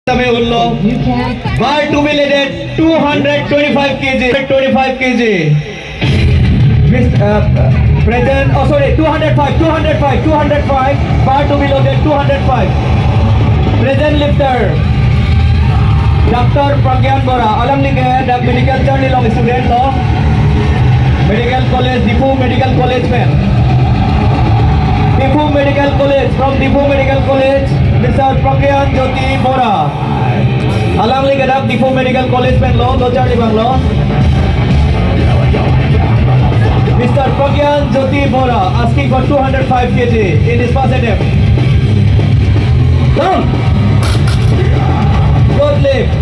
Bar to be leaded 225 kg. 25 kg. Present. Oh, sorry. 205. 205. 205. Bar to be loaded 205. Present lifter. Dr. Pragyan Bora. Alam ni kaya dak medical journey long student lo. Medical college. Dipu Medical College man. Dipu Medical College. From Dipu Medical College. Mr. Pragyan Jyoti Bora. Alam li kadap Dipu Medical College pen lo, do charli bang lo. Mr. Pragyan Jyoti Bora asking for 205 kg in his first attempt. Down. Good lift.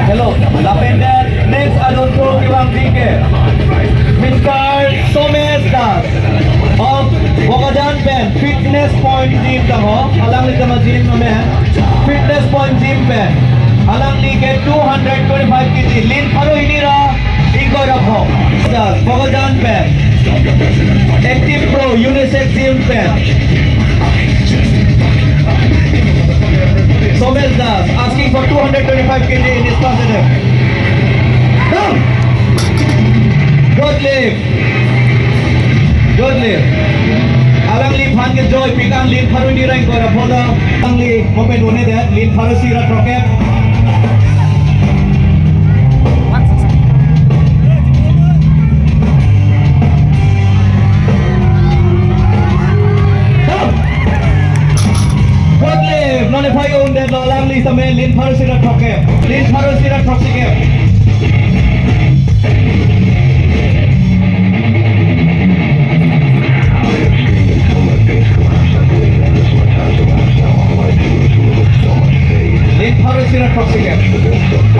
Hello, Lapender. Next, Alonso Kiwang Dike. Mr. Somes Das of Bogajan Pen Fitness Point Gym taho. Alang li kama gym no mein. Fitness Point Gym Pen. Alang li ke 225 kg. Lin pharo hinira iko rakho. Das Bogajan Pen. Active Pro Unisex Gym Pen. Somes Das asking for 225 kg in his first attempt. Down. Good lift. Good lift. Alang li phan ke joy pikang lin pharu ni rank kora phoda. Alang li moment one that lin pharu sira troket. Good lift. None phai on that alang li samay lin pharu sira troket. Lin pharu sira troket.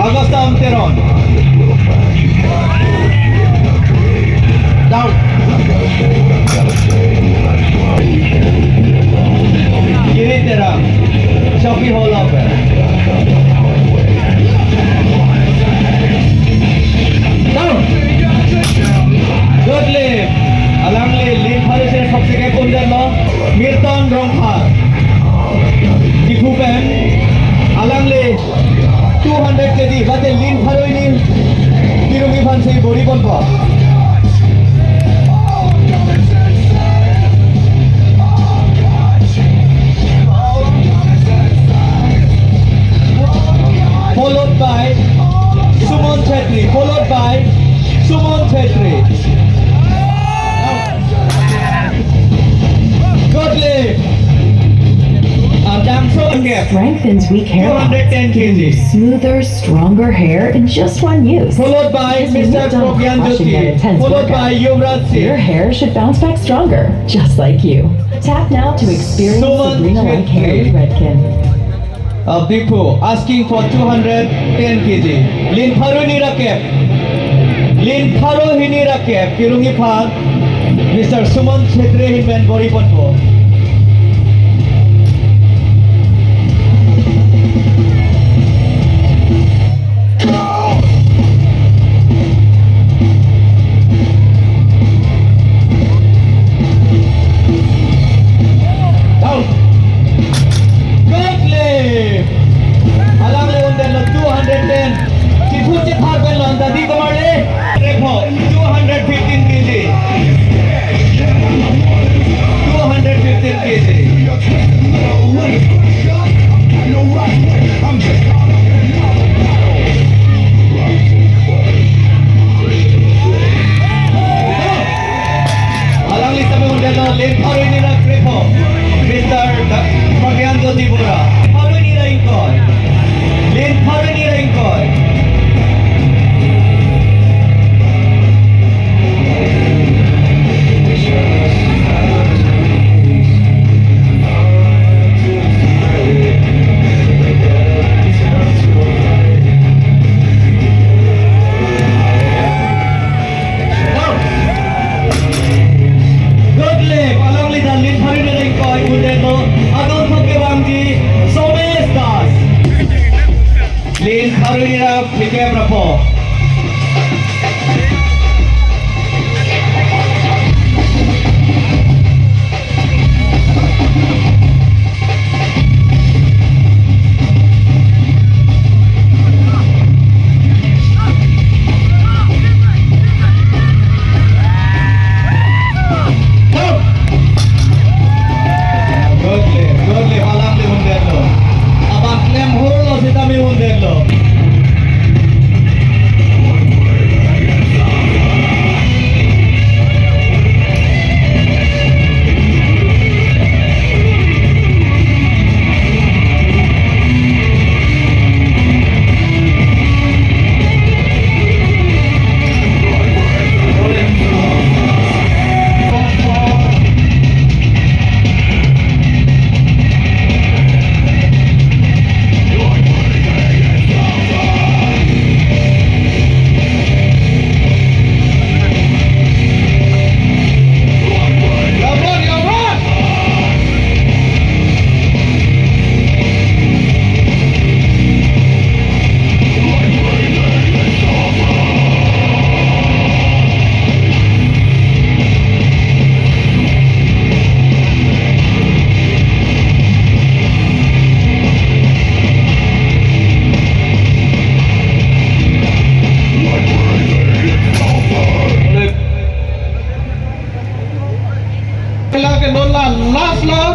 Augusta Amteron. Down. Giritera. Shopee Hall of Down. Good lift. Alam li lift hari se sabse ke kundan lo. Mirton Rongkhar. Dipu pen. Alam li 200 kg, bate lin pharoi ni kirungi phan sei bori bonpa. Followed by Sumon Chetri. Followed by Sumon Chetri. Good lift. Strengthens weak hair. 210 kg. Smoother, stronger hair in just one use. Followed by Mr. Pragyan Jyoti. Followed by Yuvraj Your Singh. hair should bounce back stronger, just like you. Tap now to experience Suman Sabrina-like hair with Chetri. Redken. Dipu asking for 210 kg. Lin Pharu ni rakep. Lin Pharu hini rakep. Kirungi phan. Mr. Suman Chetri hinben bori ponpo. Lin Pharu ni ring ko ay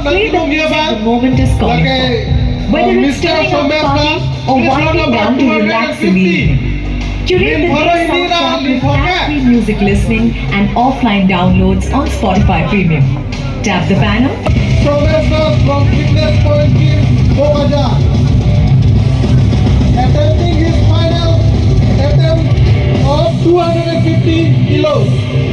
Play the music the moment is calling for. Whether it's turning up the party or winding down to relax in the evening. Curate the day soundtrack with ad-free music listening and offline downloads on Spotify Premium. Tap the banner. Somesh from Fitness Point Team, Bokajan. Attempting his final attempt of 250 kilos.